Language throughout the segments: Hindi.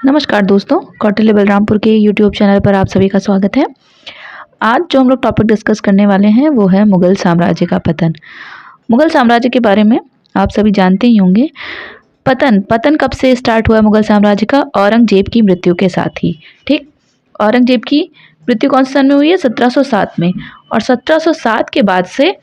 नमस्कार दोस्तों, कौटिल्य बलरामपुर के यूट्यूब चैनल पर आप सभी का स्वागत है। आज जो हम लोग टॉपिक डिस्कस करने वाले हैं वो है मुगल साम्राज्य का पतन। मुगल साम्राज्य के बारे में आप सभी जानते ही होंगे। पतन कब से स्टार्ट हुआ मुगल साम्राज्य का? औरंगजेब की मृत्यु के साथ ही। ठीक, औरंगजेब की मृत्यु कौन से सन में हुई है? 1707 में। और 1707 के बाद से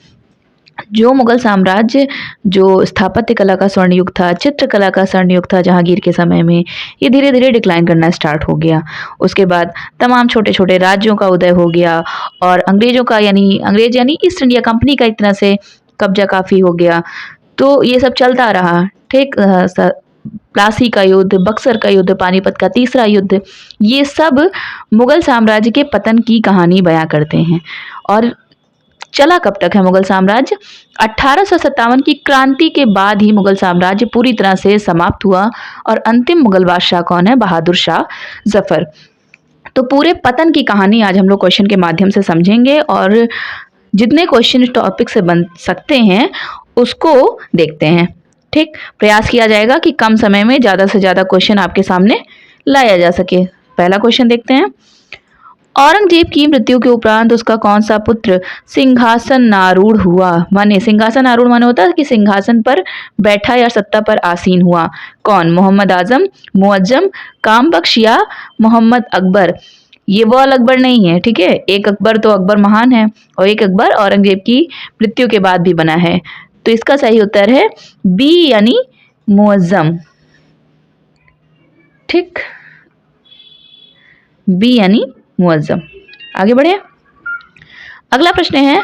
जो मुगल साम्राज्य जो स्थापत्य कला का स्वर्ण युग था, चित्रकला का स्वर्ण युग था जहांगीर के समय में, ये धीरे धीरे डिक्लाइन करना स्टार्ट हो गया। उसके बाद तमाम छोटे छोटे राज्यों का उदय हो गया और अंग्रेजों का अंग्रेज यानी ईस्ट इंडिया कंपनी का एक तरह से कब्जा काफ़ी हो गया। तो ये सब चलता रहा। ठीक, प्लासी का युद्ध, बक्सर का युद्ध, पानीपत का तीसरा युद्ध, ये सब मुगल साम्राज्य के पतन की कहानी बयां करते हैं। और चला कब तक है मुगल साम्राज्य? 1857 की क्रांति के बाद ही मुगल साम्राज्य पूरी तरह से समाप्त हुआ। और अंतिम मुगल बादशाह कौन है? बहादुर शाह जफर। तो पूरे पतन की कहानी आज हम लोग क्वेश्चन के माध्यम से समझेंगे और जितने क्वेश्चन इस टॉपिक से बन सकते हैं उसको देखते हैं। ठीक, प्रयास किया जाएगा कि कम समय में ज़्यादा से ज़्यादा क्वेश्चन आपके सामने लाया जा सके। पहला क्वेश्चन देखते हैं। औरंगजेब की मृत्यु के उपरांत उसका कौन सा पुत्र सिंहासनारूढ़ हुआ? माने सिंहासनारूढ़ माने होता है कि सिंहासन पर बैठा या सत्ता पर आसीन हुआ। कौन? मोहम्मद आजम, मुअज्जम, कामबख्श या मोहम्मद अकबर? ये वो अकबर नहीं है, ठीक है। एक अकबर तो अकबर महान है और एक अकबर औरंगजेब की मृत्यु के बाद भी बना है। तो इसका सही उत्तर है बी यानी मुअज्जम। ठीक, बी यानी मुअज्जम। आगे बढ़े। अगला प्रश्न है,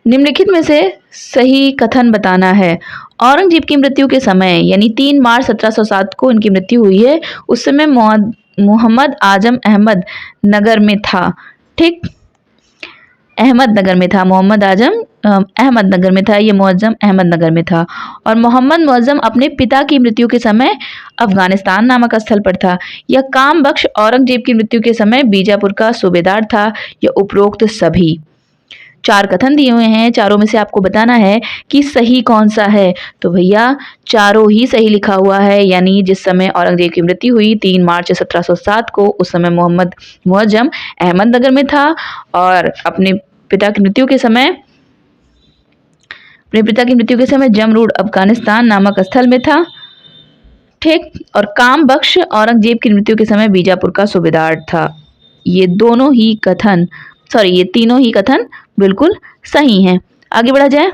निम्नलिखित में से सही कथन बताना है। औरंगजेब की मृत्यु के समय यानी 3 मार्च 1707 को इनकी मृत्यु हुई है। उस समय मोहम्मद आजम अहमद नगर में था। ठीक, अहमदनगर में था। मोहम्मद आजम अहमदनगर में था, ये मुअज्जम अहमदनगर में था। और मोहम्मद मुअज्जम अपने पिता की मृत्यु के समय अफगानिस्तान नामक स्थल पर था। यह कामबख्श औरंगजेब की मृत्यु के समय बीजापुर का सूबेदार था। यह उपरोक्त सभी 4 कथन दिए हुए हैं, चारों में से आपको बताना है कि सही कौन सा है। तो भैया चारों ही सही लिखा हुआ है, यानी जिस समय औरंगजेब की मृत्यु हुई 3 मार्च 1707 को, उस समय मोहम्मद मुअज्जम अहमदनगर में था और अपने पिता की मृत्यु के समय जमरूड अफगानिस्तान नामक स्थल में था। ठीक, और कामबख्श औरंगजेब की मृत्यु के समय बीजापुर का सूबेदार था। ये तीनों ही कथन बिल्कुल सही हैं। आगे बढ़ा जाए।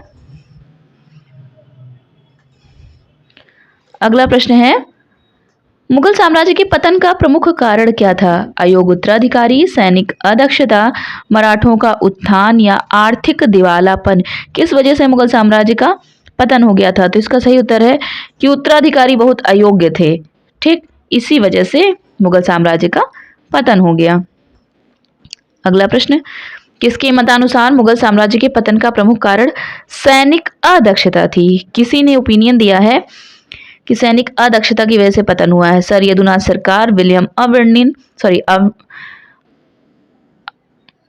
अगला प्रश्न है, मुगल साम्राज्य के पतन का प्रमुख कारण क्या था? अयोग्य उत्तराधिकारी, सैनिक अदक्षता, मराठों का उत्थान या आर्थिक दिवालापन? किस वजह से मुगल साम्राज्य का पतन हो गया था? तो इसका सही उत्तर है कि उत्तराधिकारी बहुत अयोग्य थे। ठीक, इसी वजह से मुगल साम्राज्य का पतन हो गया। अगला प्रश्न, किसके मतानुसार मुगल साम्राज्य के पतन का प्रमुख कारण सैनिक अदक्षता थी? किसी ने ओपिनियन दिया है कि सैनिक अदक्षता की वजह से पतन हुआ है। सर यदुनाथ सरकार, विलियम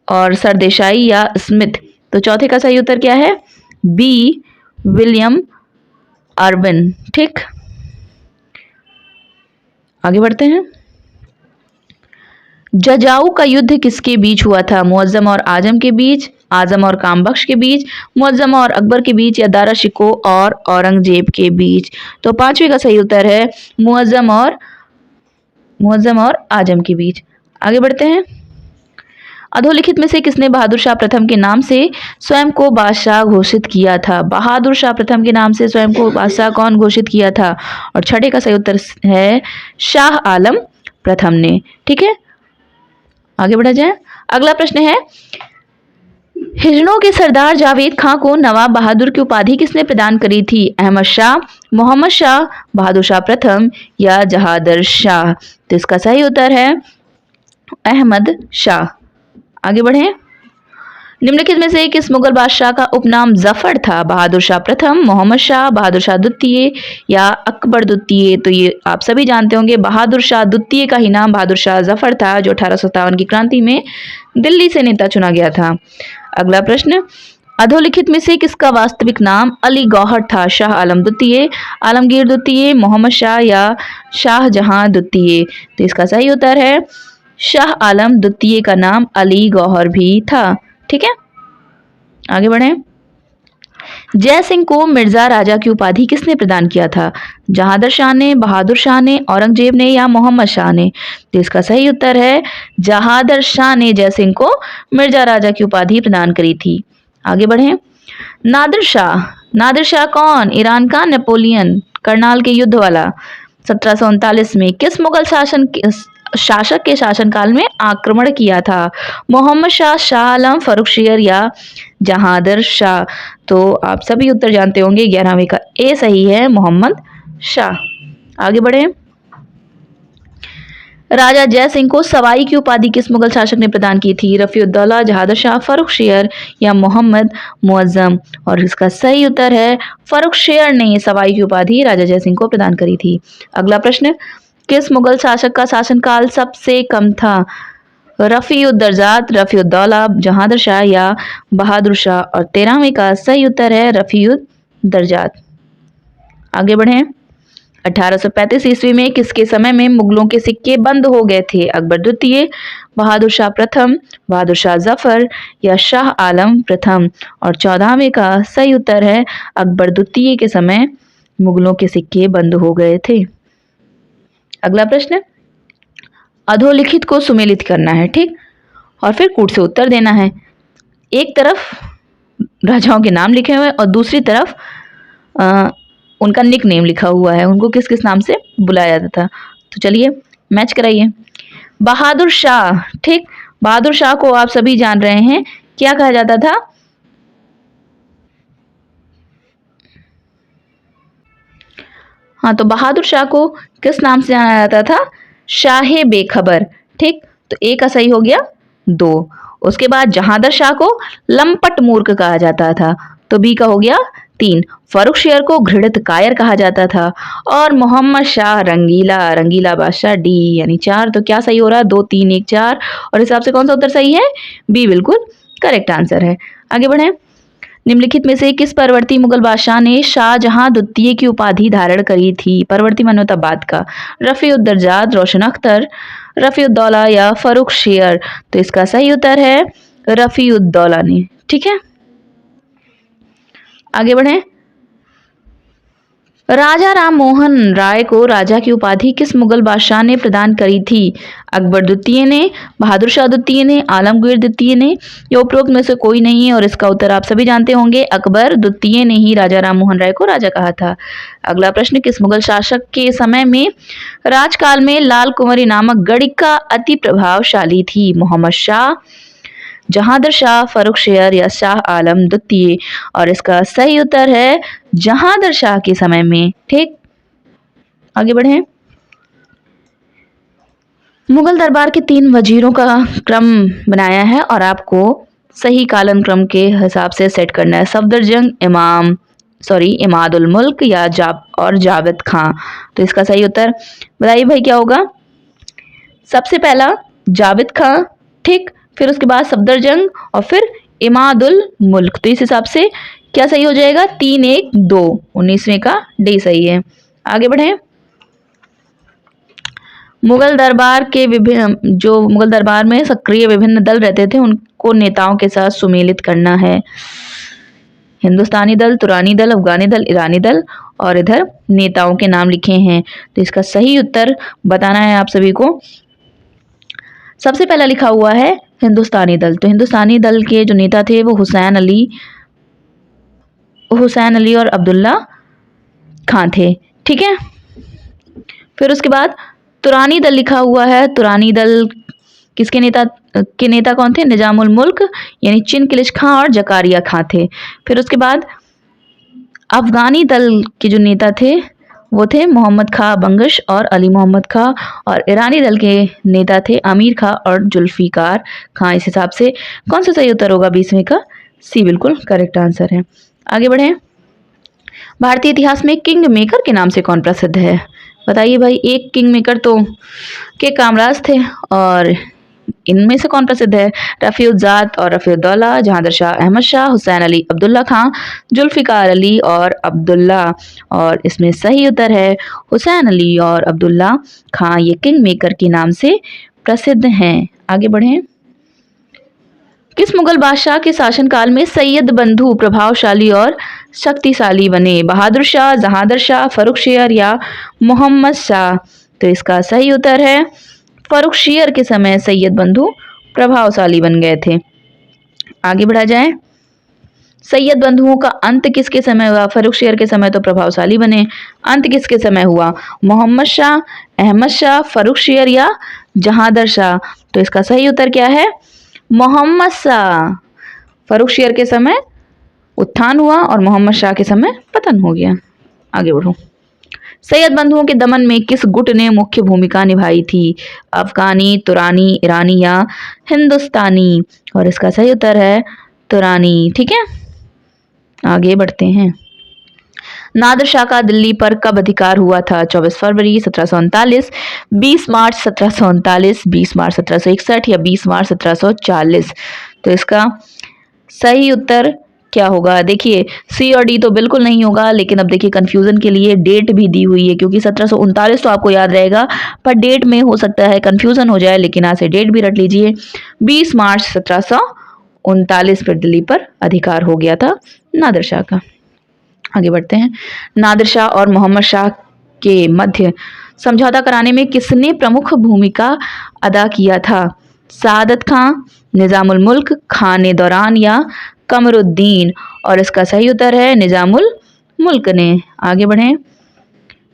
और सर देसाई या स्मिथ? तो चौथे का सही उत्तर क्या है? B William Irvine. ठीक, आगे बढ़ते हैं। जजाऊ का युद्ध किसके बीच हुआ था? मुअज्जम और आजम के बीच, आजम और कामबख्श के बीच, मुअज्जम और अकबर के बीच या दारा शिकोह और औरंगजेब के बीच? तो पांचवे का सही उत्तर है मुअज्जम और आजम के बीच। आगे बढ़ते हैं। अधोलिखित में से किसने बहादुर शाह प्रथम के नाम से स्वयं को बादशाह घोषित किया था? बहादुर शाह प्रथम के नाम से स्वयं को बादशाह कौन घोषित किया था? और छठे का सही उत्तर है शाह आलम प्रथम ने। ठीक है, आगे बढ़ा जाए। अगला प्रश्न है, हिजड़ों के सरदार जावेद खां को नवाब बहादुर की उपाधि किसने प्रदान करी थी? अहमद शाह, मोहम्मद शाह, बहादुर शाह प्रथम या जहादर शाह? तो इसका सही उत्तर है अहमद शाह। आगे बढ़े। निम्नलिखित में से किस मुगल बादशाह का उपनाम जफर था? बहादुर शाह प्रथम, मोहम्मद शाह, बहादुर शाह द्वितीय या अकबर द्वितीय? तो ये आप सभी जानते होंगे, बहादुर शाह द्वितीय का ही नाम बहादुर शाह जफर था, जो 1857 की क्रांति में दिल्ली से नेता चुना गया था। अगला प्रश्न, अधोलिखित में से किसका वास्तविक नाम अली गौहर था? शाह आलम द्वितीय, आलमगीर द्वितीय, मोहम्मद शाह या शाहजहां द्वितीय? तो इसका सही उत्तर है शाह आलम द्वितीय का नाम अली गौहर भी था। ठीक है, आगे बढ़े। जय सिंह को मिर्जा राजा की उपाधि किसने प्रदान किया था? जहांदर शाह ने, बहादुर शाह ने, औरंगजेब ने या मोहम्मद शाह ने? तो इसका सही उत्तर है जहांदर शाह ने जय सिंह को मिर्जा राजा की उपाधि प्रदान करी थी। आगे बढ़े। नादिर शाह, नादिर शाह कौन? ईरान का नेपोलियन, करनाल के युद्ध वाला। 1739 में किस मुगल शासक के शासनकाल में आक्रमण किया था? मोहम्मद शाह, शाह आलम, फर्रुखशियर या जहांदर शाह? तो आप सभी उत्तर जानते होंगे, 11वें का ए सही है, मोहम्मद शाह। आगे बढ़े। राजा जय सिंह को सवाई की उपाधि किस मुगल शासक ने प्रदान की थी? रफीउद्दौला, जहादर शाह, फर्रुखशियर या मोहम्मद मुअज्जम? और इसका सही उत्तर है फर्रुखशियर ने सवाई की उपाधि राजा जय सिंह को प्रदान करी थी। अगला प्रश्न, किस मुगल शासक का शासनकाल सबसे कम था? रफीउद्दर्जात, रफीउद्दौला, जहादर शाह या बहादुर शाह? और 13वें का सही उत्तर है रफीउद्दर्जात। आगे बढ़ें। 1835 ईस्वी में किसके समय में मुगलों के सिक्के बंद हो गए थे? अकबर द्वितीय, बहादुर शाह प्रथम, बहादुर शाह जफर या शाह आलम प्रथम? और 14वें का सही उत्तर है अकबर द्वितीय के समय मुगलों के सिक्के बंद हो गए थे। अगला प्रश्न, अधोलिखित को सुमेलित करना है, ठीक, और फिर कूट से उत्तर देना है। एक तरफ राजाओं के नाम लिखे हुए और दूसरी तरफ उनका निक नेम लिखा हुआ है, उनको किस किस नाम से बुलाया जाता था। तो चलिए मैच कराइए। बहादुर शाह, ठीक, बहादुर शाह को आप सभी जान रहे हैं, क्या कहा जाता था? हाँ, तो बहादुर शाह को किस नाम से जाना जाता था? शाहे बेखबर, ठीक, तो ए का सही हो गया 2। उसके बाद जहांदर शाह को लंपट मूर्ख कहा जाता था, तो बी का हो गया 3। फर्रुखशियर को घृणित कायर कहा जाता था, और मोहम्मद शाह रंगीला, रंगीला बादशाह, डी यानी 4। तो क्या सही हो रहा है? 2 3 1 4, और हिसाब से कौन सा उत्तर सही है? बी बिल्कुल करेक्ट आंसर है। आगे बढ़े। निम्नलिखित में से किस परवर्ती मुगल बादशाह ने शाहजहां द्वितीय की उपाधि धारण करी थी? परवर्ती मान्यता बाद का। रफीउद्दर्जात, रोशन अख्तर, रफीउद्दौला या फर्रुखशियर? तो इसका सही उत्तर है रफीउद्दौला ने। ठीक है, आगे बढ़े। राजा राम मोहन राय को राजा की उपाधि किस मुगल बादशाह ने प्रदान करी थी? अकबर द्वितीय ने, बहादुर शाह द्वितीय ने, आलमगीर द्वितीय ने, या उपरोक्त में से कोई नहीं है? और इसका उत्तर आप सभी जानते होंगे, अकबर द्वितीय ने ही राजा राम मोहन राय को राजा कहा था। अगला प्रश्न, किस मुगल शासक के समय में राजकाल में लाल कुंवरी नामक गणिका अति प्रभावशाली थी? मोहम्मद शाह, जहांदर शाह, फर्रुखशियर या शाह आलम द्वितीय? और इसका सही उत्तर है जहांदर शाह के समय में। ठीक, आगे बढ़े। मुगल दरबार के 3 वजीरों का क्रम बनाया है और आपको सही कालन क्रम के हिसाब से सेट करना है। सफदरजंग, इमादुल मुल्क या जावेद खां? तो इसका सही उत्तर बताइए भाई क्या होगा? सबसे पहला जावेद खां, ठीक, फिर उसके बाद सफदरजंग और फिर इमादुल मुल्क। तो इस हिसाब से क्या सही हो जाएगा? 3 1 2, 19वें का डी सही है। आगे बढ़े। मुगल दरबार में सक्रिय विभिन्न दल रहते थे, उनको नेताओं के साथ सुमेलित करना है। हिंदुस्तानी दल, तुरानी दल, अफगानी दल, ईरानी दल, और इधर नेताओं के नाम लिखे हैं। तो इसका सही उत्तर बताना है आप सभी को। सबसे पहला लिखा हुआ है हिंदुस्तानी दल। तो हिंदुस्तानी दल के जो नेता थे वो हुसैन अली और अब्दुल्ला खां थे। ठीक है, फिर उसके बाद तुरानी दल लिखा हुआ है। तुरानी दल किसके नेता कौन थे? निजामुल मुल्क यानी चिनकिलिश खां और जकारिया खां थे। फिर उसके बाद अफगानी दल के जो नेता थे वो थे मोहम्मद खां बंगश और अली मोहम्मद खां, और ईरानी दल के नेता थे अमीर खां और जुल्फिकार खां। इस हिसाब से कौन सा सही उत्तर होगा? 20वें का सी बिल्कुल करेक्ट आंसर है। आगे बढ़े। भारतीय इतिहास में किंग मेकर के नाम से कौन प्रसिद्ध है? बताइए भाई। एक किंग मेकर तो के कामराज थे और इनमें से कौन प्रसिद्ध है? रफ़ी-उज़-ज़ात और रफ़ी-उद-दौला, जहांदर शाह, अहमद शाह, हुसैन अली अब्दुल्ला खां, जुल्फ़िकार अली और अब्दुल्ला। और इसमें सही उत्तर है हुसैन अली और अब्दुल्ला खां। ये किंग मेकर के नाम से प्रसिद्ध हैं। आगे बढ़ें। किस मुगल बादशाह के शासनकाल में सैयद बंधु प्रभावशाली और शक्तिशाली बने? बहादुर शाह, जहांदर शाह, फर्रुखशियर या मोहम्मद शाह? तो इसका सही उत्तर है फर्रुखशियर के समय सैयद बंधु प्रभावशाली बन गए थे। आगे बढ़ा जाए। सैयद बंधुओं का अंत किसके समय हुआ? फर्रुखशियर के समय तो प्रभावशाली बने, अंत किसके समय हुआ? मोहम्मद शाह, अहमद शाह, फर्रुखशियर या जहांदर शाह? तो इसका सही उत्तर क्या है? मोहम्मद शाह। फर्रुखशियर के समय उत्थान हुआ और मोहम्मद शाह के समय पतन हो गया। आगे बढ़ो। सैयद बंधुओं के दमन में किस गुट ने मुख्य भूमिका निभाई थी? अफगानी, तुरानी, ईरानी या हिंदुस्तानी? और इसका सही उत्तर है तुरानी। ठीक है, आगे बढ़ते हैं। नादिर शाह का दिल्ली पर कब अधिकार हुआ था? 24 फरवरी 1739, 20 मार्च 1739, 20 मार्च 1761 या 20 मार्च 1740? तो इसका सही उत्तर क्या होगा? देखिए, सी और डी तो बिल्कुल नहीं होगा, लेकिन अब देखिए कंफ्यूजन के लिए डेट भी दी हुई है, क्योंकि 1739 तो आपको याद रहेगा, पर डेट में हो सकता है कंफ्यूजन हो जाए, लेकिन यहाँ से डेट भी रट लीजिए। 20 मार्च 1739 पर दिल्ली पर अधिकार हो गया था नादिर शाह का। आगे बढ़ते हैं। नादिर शाह और मोहम्मद शाह के मध्य समझौता कराने में किसने प्रमुख भूमिका अदा किया था? सादत खां, निजामुल मुल्क, खाने दौरान या कमरुद्दीन? और इसका सही उत्तर है निजामुल मुल्क ने। आगे बढ़ें।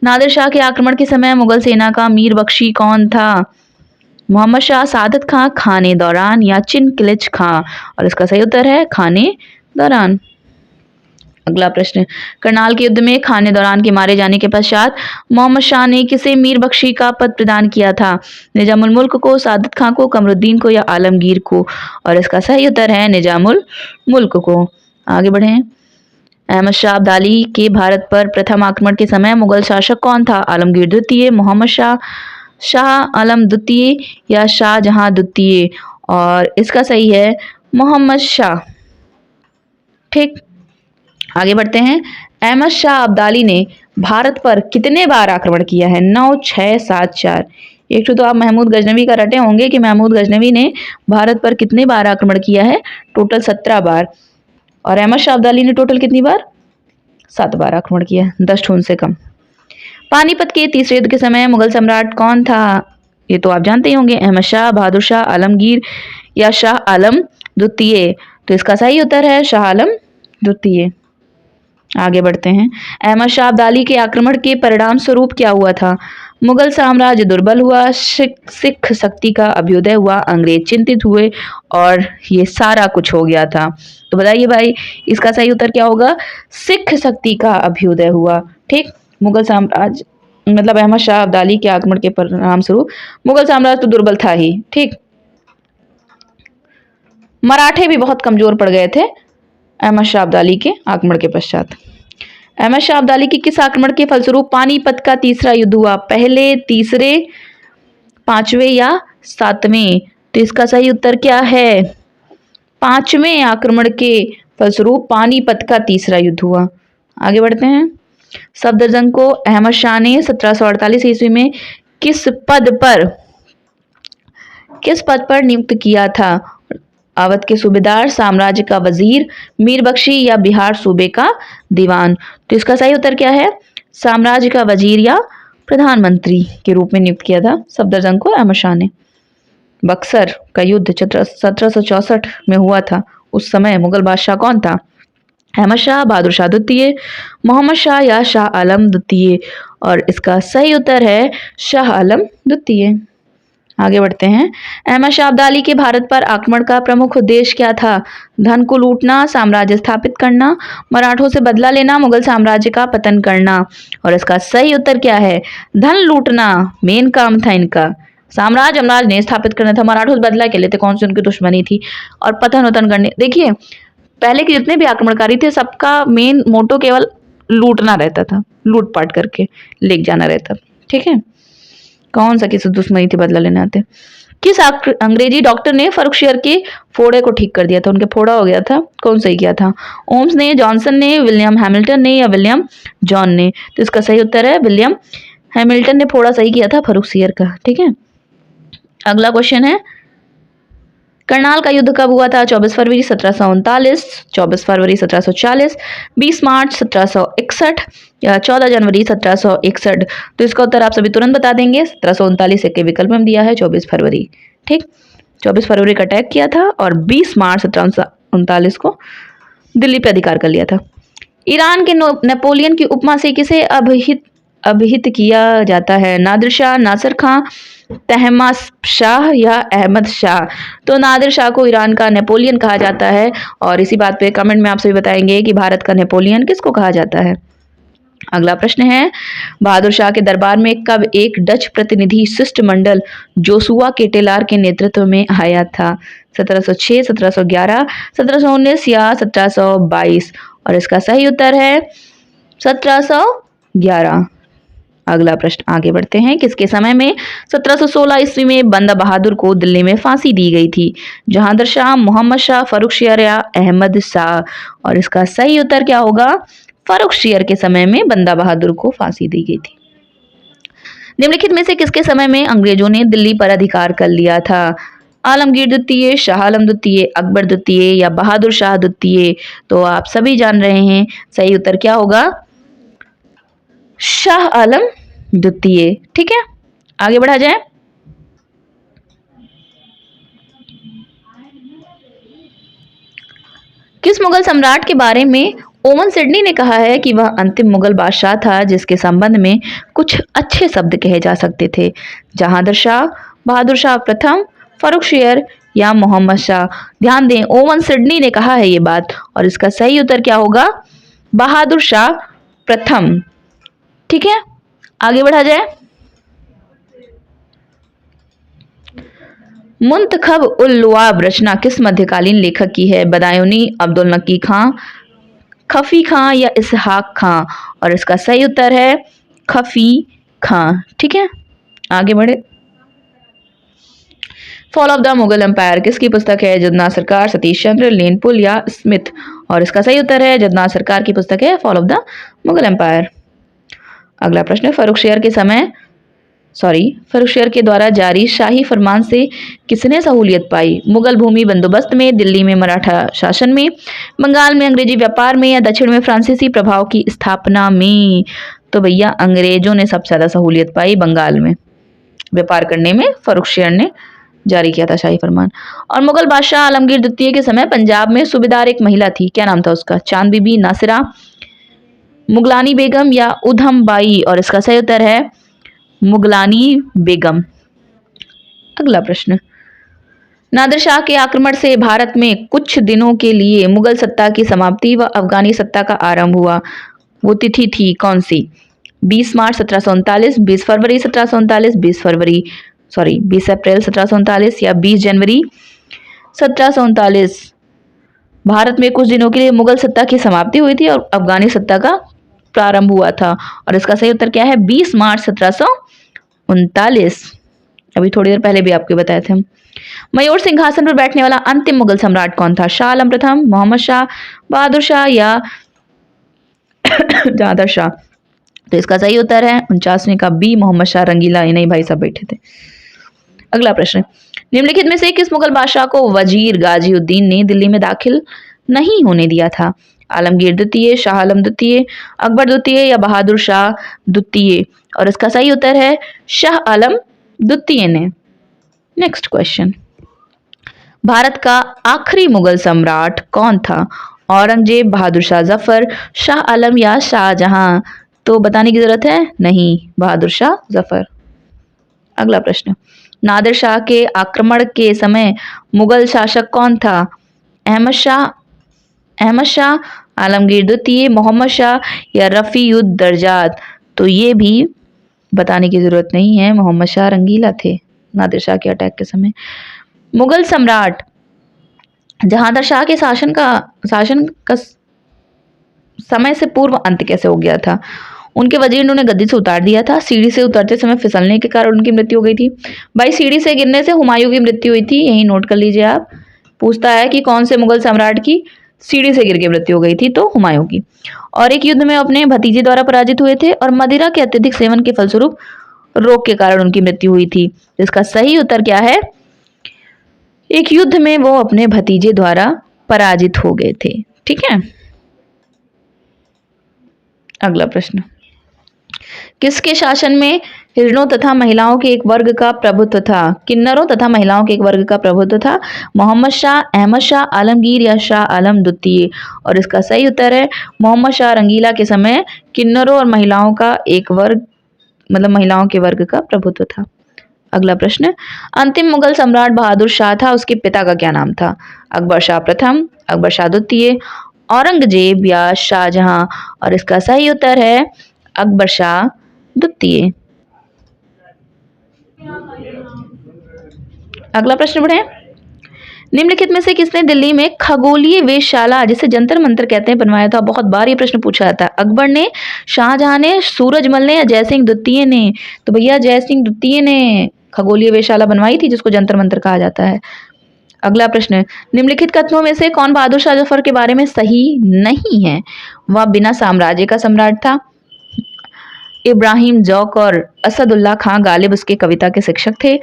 नादिर शाह के आक्रमण के समय मुगल सेना का मीर बख्शी कौन था? मोहम्मद शाह, सादत खां, खाने दौरान या चिनकिलिच खां? और इसका सही उत्तर है खाने दौरान। अगला प्रश्न। करनाल के युद्ध में खाने दौरान के मारे जाने के पश्चात मोहम्मद शाह ने किसे मीर बख्शी का पद प्रदान किया था? निजामुल मुल्क को, सादत खां को, कमरुद्दीन को या आलमगीर को? और इसका सही उत्तर है निजामुल मुल्क को। आगे बढ़ें। अहमद शाह अब्दाली के भारत पर प्रथम आक्रमण के समय मुगल शासक कौन था? आलमगीर द्वितीय, मोहम्मद शाह, शाह आलम द्वितीय या शाहजहां द्वितीय? और इसका सही है मोहम्मद शाह। ठीक, आगे बढ़ते हैं। अहमद शाह अब्दाली ने भारत पर कितने बार आक्रमण किया है? 9, 6, 7, 4? एक तो आप महमूद गजनवी का रटे होंगे कि महमूद गजनवी ने भारत पर कितने बार आक्रमण किया है? टोटल 17 बार। और अहमद शाह अब्दाली ने टोटल कितनी बार? 7 बार आक्रमण किया, 10 ठून से कम। पानीपत के तीसरे युद्ध के समय मुगल सम्राट कौन था? ये तो आप जानते ही होंगे। अहमद शाह, बहादुर शाह, आलमगीर या शाह आलम द्वितीय? तो इसका सही उत्तर है शाह आलम द्वितीय। आगे बढ़ते हैं। अहमद शाह अब्दाली के आक्रमण के परिणाम स्वरूप क्या हुआ था? मुगल साम्राज्य दुर्बल हुआ, सिख शक्ति का अभ्युदय हुआ, अंग्रेज चिंतित हुए और ये सारा कुछ हो गया था। तो बताइए भाई, इसका सही उत्तर क्या होगा? सिख शक्ति का अभ्युदय हुआ। ठीक, मुगल साम्राज्य मतलब अहमद शाह अब्दाली के आक्रमण के परिणाम स्वरूप मुगल साम्राज्य तो दुर्बल था ही। ठीक, मराठे भी बहुत कमजोर पड़ गए थे अहमद शाह अब्दाली के आक्रमण के पश्चात। अहमद शाह अब्दाली के किस आक्रमण के फलस्वरूप पानीपत का तीसरा युद्ध हुआ? पहले, तीसरे, 5वें या 7वें? तो इसका सही उत्तर क्या है? 5वें आक्रमण के फलस्वरूप पानीपत का तीसरा युद्ध हुआ। आगे बढ़ते हैं। सफदरजंग को अहमद शाह ने 1748 ईस्वी में किस पद पर नियुक्त किया था? अवध के सूबेदार, साम्राज्य का वजीर, मीर बख्शी या बिहार सूबे का दीवान? तो इसका सही उत्तर क्या है? साम्राज्य का वजीर या प्रधानमंत्री के रूप में नियुक्त किया था सफदरजंग को अहमद शाह ने। बक्सर का युद्ध 1764 में हुआ था। उस समय मुगल बादशाह कौन था? अहमद शाह, बहादुर शाह द्वितीय, मोहम्मद शाह या शाह आलम द्वितीय? और इसका सही उत्तर है शाह आलम द्वितीय। आगे बढ़ते हैं। अहमद शाह अब्दाली के भारत पर आक्रमण का प्रमुख उद्देश्य क्या था? धन को लूटना, साम्राज्य स्थापित करना, मराठों से बदला लेना, मुगल साम्राज्य का पतन करना? और इसका सही उत्तर क्या है? धन लूटना मेन काम था इनका। साम्राज्य ने स्थापित करना था, मराठों से बदला के लिए थे, कौन सी उनकी दुश्मनी थी, और पतन वतन करने। देखिए, पहले के जितने भी आक्रमणकारी थे सबका मेन मोटो केवल लूटना रहता था, लूटपाट करके ले जाना रहता। ठीक है, कौन सा किसी दुश्मनी थी बदला लेने आते। किस अंग्रेजी डॉक्टर ने फर्रुखसियर के फोड़े को ठीक कर दिया था? उनके फोड़ा हो गया था, कौन सही किया था? ओम्स ने, जॉनसन ने, विलियम हैमिल्टन ने या विलियम जॉन ने? तो इसका सही उत्तर है विलियम हैमिल्टन ने फोड़ा सही किया था फर्रुखसियर का। ठीक है, अगला क्वेश्चन है, करनाल का युद्ध कब हुआ था? 24 फरवरी 1739, 24 फरवरी 1740, 20 मार्च 1761 या 14 जनवरी 1761? तो इसका उत्तर आप सभी तुरंत बता देंगे। 1739 एक के विकल्प में दिया है 24 फरवरी। ठीक, 24 फरवरी का अटैक किया था और 20 मार्च 1739 को दिल्ली पे अधिकार कर लिया था। ईरान के नेपोलियन की उपमा से किसे अभिहित किया जाता है? नादिर शाह, नासिर खां, तहमास्प या अहमद शाह? तो नादिर शाह को ईरान का नेपोलियन कहा जाता है। और इसी बात पे कमेंट में आप सभी बताएंगे कि भारत का नेपोलियन किसको कहा जाता है। अगला प्रश्न है, बहादुर शाह के दरबार में कब एक डच प्रतिनिधि शिष्टमंडल जोसुआ केटेलार के नेतृत्व में आया था? 1706, 1711, 1719 या 1722? और इसका सही उत्तर है 1711। अगला प्रश्न आगे बढ़ते हैं, किसके समय में 1716 ईस्वी में बंदा बहादुर को दिल्ली में फांसी दी गई थी? जहांगीर शाह, मोहम्मद शाह, फर्रुखसियर या अहमद शाह? और इसका सही उत्तर क्या होगा? फर्रुखसियर के समय में बंदा बहादुर को फांसी दी गई थी। निम्नलिखित में से किसके समय में अंग्रेजों ने दिल्ली पर अधिकार कर लिया था? आलमगीर द्वितीय, शाह आलम द्वितीय, अकबर द्वितीय या बहादुर शाह द्वितीय? तो आप सभी जान रहे हैं सही उत्तर क्या होगा? शाह आलम द्वितीय। ठीक है, आगे बढ़ा जाए। किस मुगल सम्राट के बारे में ओवन सिडनी ने कहा है कि वह अंतिम मुगल बादशाह था जिसके संबंध में कुछ अच्छे शब्द कहे जा सकते थे? जहांगीर शाह, बहादुर शाह प्रथम, फर्रुखसियर या मोहम्मद शाह? ध्यान दें, ओवन सिडनी ने कहा है ये बात और इसका सही उत्तर क्या होगा? बहादुर शाह प्रथम। ठीक है, आगे बढ़ा जाए। मुंतखब उल लुआब रचना किस मध्यकालीन लेखक की है? बदायूनी, अब्दुल नकी खां, खफी खां या इसहाक खां? और इसका सही उत्तर है खफी खां। ठीक है, आगे बढ़े। Fall of the Mughal empire किसकी पुस्तक है? जदना सरकार, सतीश चंद्र, लेनपुल या स्मिथ? और इसका सही उत्तर है जदना सरकार की पुस्तक है fall of the Mughal empire. अगला प्रश्न, फर्रुखसियर के द्वारा जारी शाही फरमान से किसने सहूलियत पाई? मुगल भूमि बंदोबस्त में, दिल्ली में मराठा शासन में, बंगाल में अंग्रेजी व्यापार में या दक्षिण में फ्रांसीसी प्रभाव की स्थापना में? तो भैया अंग्रेजों ने सबसे ज्यादा सहूलियत पाई बंगाल में व्यापार करने में। फर्रुखसियर ने जारी किया था शाही फरमान। और मुगल बादशाह आलमगीर द्वितीय के समय पंजाब में सूबेदार एक महिला थी, क्या नाम था उसका? चांद बीबी, नासिरा, मुगलानी बेगम या उधम बाई? और इसका सही उत्तर है मुगलानी बेगम। अगला प्रश्न, नादिर शाह के आक्रमण से भारत में कुछ दिनों के लिए मुगल सत्ता की समाप्ति व अफगानी सत्ता का आरंभ हुआ, वो तिथि थी कौन सी? 20 मार्च 1739, 20 फरवरी 1739, 20 अप्रैल 1739 या 20 जनवरी 1739? भारत में कुछ दिनों के लिए मुगल सत्ता की समाप्ति हुई थी और अफगानी सत्ता का प्रारंभ हुआ था। और इसका सही उत्तर क्या है? 20 मार्च 1739। अभी थोड़ी देर पहले भी आपको बताए थे हम। मयूर सिंहासन पर बैठने वाला अंतिम मुगल सम्राट कौन था? शाह आलम प्रथम, मोहम्मद शाह, बहादुर शाह या जहांगीर शाह? तो इसका सही उत्तर है 49वीं का बी, मोहम्मद शाह रंगीला। इन्हीं भाई साहब बैठे थे। अगला प्रश्न, निम्नलिखित में से किस मुगल बादशाह को वजीर गाजीउद्दीन ने दिल्ली में दाखिल नहीं होने दिया था? आलमगीर द्वितीय, शाह आलम द्वितीय, अकबर द्वितीय या बहादुर शाह द्वितीय? और इसका सही उत्तर है शाह आलम द्वितीय ने। नेक्स्ट क्वेश्चन, भारत का आखिरी मुगल सम्राट कौन था? औरंगजेब, बहादुर शाह जफर, शाह आलम या शाहजहां? तो बताने की जरूरत है नहीं, बहादुर शाह जफर। अगला प्रश्न, नादिर शाह के आक्रमण के समय मुगल शासक कौन था? अहमद शाह, आलमगीर द्वितीय, मोहम्मद शाह या रफीउद्दर्जात? तो ये भी बताने की जरूरत नहीं है, मोहम्मद शाह रंगीला थे नादिर शाह के अटैक के समय। मुगल सम्राट जहांगीर शाह के शासन का समय से पूर्व अंत कैसे हो गया था? उनके वजीर ने उन्हें गद्दी से उतार दिया था। सीढ़ी से उतरते समय फिसलने के कारण उनकी मृत्यु हो गई थी। भाई सीढ़ी से गिरने से हुमायूं की मृत्यु हुई थी, यही नोट कर लीजिए आप। पूछता है कि कौन से मुगल सम्राट की सीढ़ी से गिर के मृत्यु हो गई थी, तो हुमायूं की। और एक युद्ध में अपने भतीजे द्वारा पराजित हुए थे और मदिरा के अत्यधिक सेवन के फलस्वरूप रोग के कारण उनकी मृत्यु हुई थी। इसका सही उत्तर क्या है? एक युद्ध में वो अपने भतीजे द्वारा पराजित हो गए थे। ठीक है, अगला प्रश्न, किसके शासन में हिजड़ों तथा महिलाओं के एक वर्ग का प्रभुत्व था? किन्नरों तथा महिलाओं के एक वर्ग का प्रभुत्व था। मोहम्मद शाह, अहमद शाह, आलमगीर या शाह आलम द्वितीय? और इसका सही उत्तर है मोहम्मद शाह रंगीला के समय किन्नरों और महिलाओं का एक वर्ग, मतलब महिलाओं के वर्ग का प्रभुत्व था। अगला प्रश्न, अंतिम मुगल सम्राट बहादुर शाह था, उसके पिता का क्या नाम था? अकबर शाह प्रथम, अकबर शाह द्वितीय, औरंगजेब या शाहजहां? और इसका सही उत्तर है अकबर शाह द्वितीय। अगला प्रश्न बढ़े, निम्नलिखित में से किसने दिल्ली में खगोलीय वेधशाला, जिसे जंतर मंतर कहते हैं, बनवाया था? बहुत बार ये प्रश्न पूछा जाता है। अकबर ने, शाहजहां ने, सूरजमल ने या जयसिंह द्वितीय ने? तो भैया जयसिंह द्वितीय ने खगोलीय वेधशाला बनवाई थी, जिसको जंतर मंतर कहा जाता है। अगला प्रश्न, निम्नलिखित कथनों में से कौन बहादुर शाह जफर के बारे में सही नहीं है? वह बिना साम्राज्य का सम्राट था। इब्राहिम जौक और असदुल्ला खां गालिब उसके कविता के शिक्षक थे।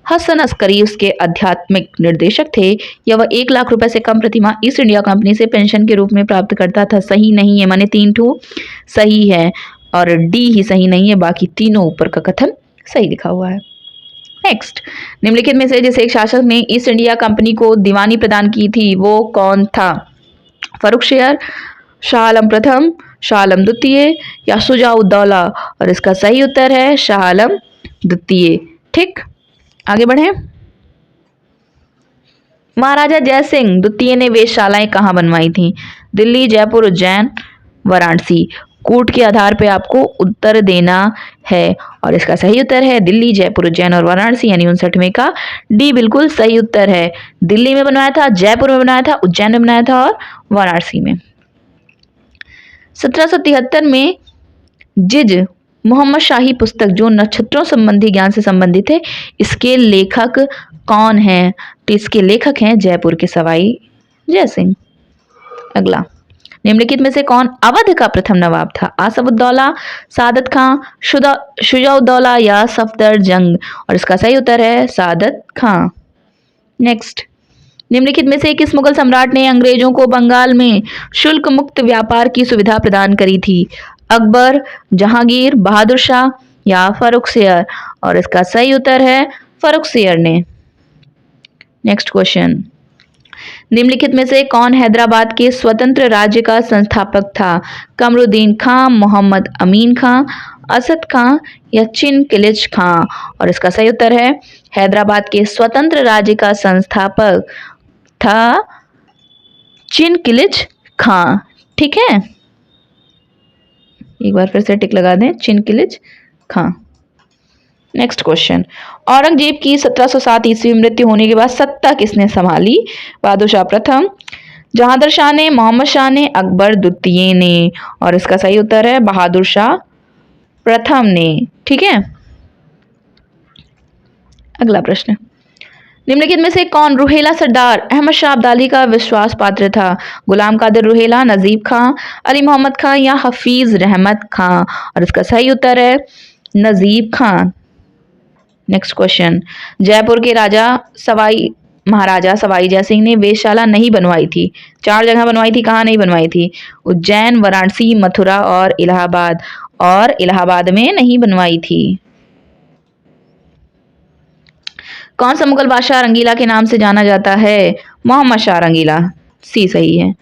हसन अस्करी उसके आध्यात्मिक निर्देशक थे। या वह 1 लाख रुपए से कम प्रतिमाह ईस्ट इंडिया कंपनी से पेंशन के रूप में प्राप्त करता था? सही नहीं है, माने 3 ठो सही है और डी ही सही नहीं है, बाकी तीनों ऊपर का कथन सही लिखा हुआ है। नेक्स्ट, निम्नलिखित में से जिस एक शासक ने ईस्ट इंडिया कंपनी को दीवानी प्रदान की थी वो कौन था? फर्रुखशियर, शाह आलम प्रथम, शाह आलम द्वितीय या शुजा-उद-दौला? और इसका सही उत्तर है शाह आलम द्वितीय। ठीक, आगे बढ़े। महाराजा जयसिंह द्वितीय ने वेधशालाएं कहाँ बनवाई थी? दिल्ली, जयपुर, उज्जैन, वाराणसी? कूट के आधार पे आपको उत्तर देना है और इसका सही उत्तर है दिल्ली, जयपुर, उज्जैन और वाराणसी, यानी 59वें का डी बिल्कुल सही उत्तर है। दिल्ली में बनवाया था, जयपुर में बनाया था, उज्जैन में बनाया था और वाराणसी में। 1773 में जिज मोहम्मद शाही पुस्तक जो नक्षत्रों संबंधी ज्ञान से संबंधित है, इसके लेखक कौन हैं? तो इसके लेखक हैं जयपुर के सवाई जय सिंह। अगला, निम्नलिखित में से कौन अवध का प्रथम नवाब था? आसफउद्दौला, सादत खां, शुजा-उद-दौला या सफदरजंग? और इसका सही उत्तर है सादत खां। नेक्स्ट, निम्नलिखित में से किस मुगल सम्राट ने अंग्रेजों को बंगाल में शुल्क मुक्त व्यापार की सुविधा प्रदान करी थी? अकबर, जहांगीर, बहादुर शाह या फर्रुखसियर? और इसका सही उत्तर है फर्रुखसियर ने। नेक्स्ट क्वेश्चन, निम्नलिखित में से कौन हैदराबाद के स्वतंत्र राज्य का संस्थापक था? कमरुद्दीन खां, मोहम्मद अमीन खां, असद खां या चिनकिलिच खां? और इसका सही उत्तर है हैदराबाद के स्वतंत्र राज्य का संस्थापक था चिनकिलिच खां। ठीक है, एक बार फिर से टिक लगा दें, चिनकिलिच खां। नेक्स्ट क्वेश्चन, औरंगजेब की 1707 ईस्वी में मृत्यु होने के बाद सत्ता किसने संभाली? बहादुर शाह प्रथम, जहांगीर शाह ने, मोहम्मद शाह ने, अकबर द्वितीय ने? और इसका सही उत्तर है बहादुर शाह प्रथम ने। ठीक है, अगला प्रश्न, निम्नलिखित में से कौन रुहेला सरदार अहमद शाह अब्दाली का विश्वास पात्र था? गुलाम कादिर रुहेला, नजीब खां, अली मोहम्मद खां या हफीज रहमत खां? और इसका सही उत्तर है नजीब खां। नेक्स्ट क्वेश्चन, जयपुर के महाराजा सवाई जय सिंह ने वेधशाला नहीं बनवाई थी? 4 जगह बनवाई थी, कहाँ नहीं बनवाई थी? उज्जैन, वाराणसी, मथुरा और इलाहाबाद? और इलाहाबाद में नहीं बनवाई थी। कौन सा मुगल बादशाह रंगीला के नाम से जाना जाता है? मोहम्मद शाह रंगीला, सी सही है।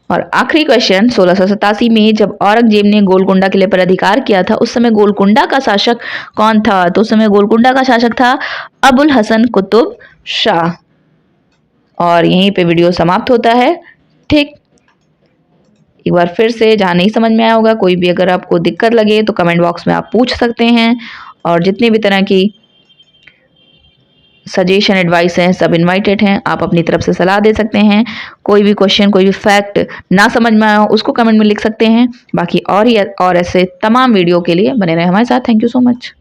और आखिरी क्वेश्चन, 1687 में जब औरंगजेब ने गोलकुंडा किले पर अधिकार किया था उस समय गोलकुंडा का शासक कौन था? तो उस समय गोलकुंडा का शासक था अबुल हसन कुतुब शाह। और यहीं पे वीडियो समाप्त होता है। ठीक, एक बार फिर से, जहाँ नहीं समझ में आया होगा, कोई भी अगर आपको दिक्कत लगे तो कमेंट बॉक्स में आप पूछ सकते हैं। और जितनी भी तरह की सजेशन एडवाइस हैं सब इनवाइटेड हैं। आप अपनी तरफ से सलाह दे सकते हैं। कोई भी क्वेश्चन कोई भी फैक्ट ना समझ में आया उसको कमेंट में लिख सकते हैं। बाकी और ऐसे तमाम वीडियो के लिए बने रहे हमारे साथ। Thank you so much.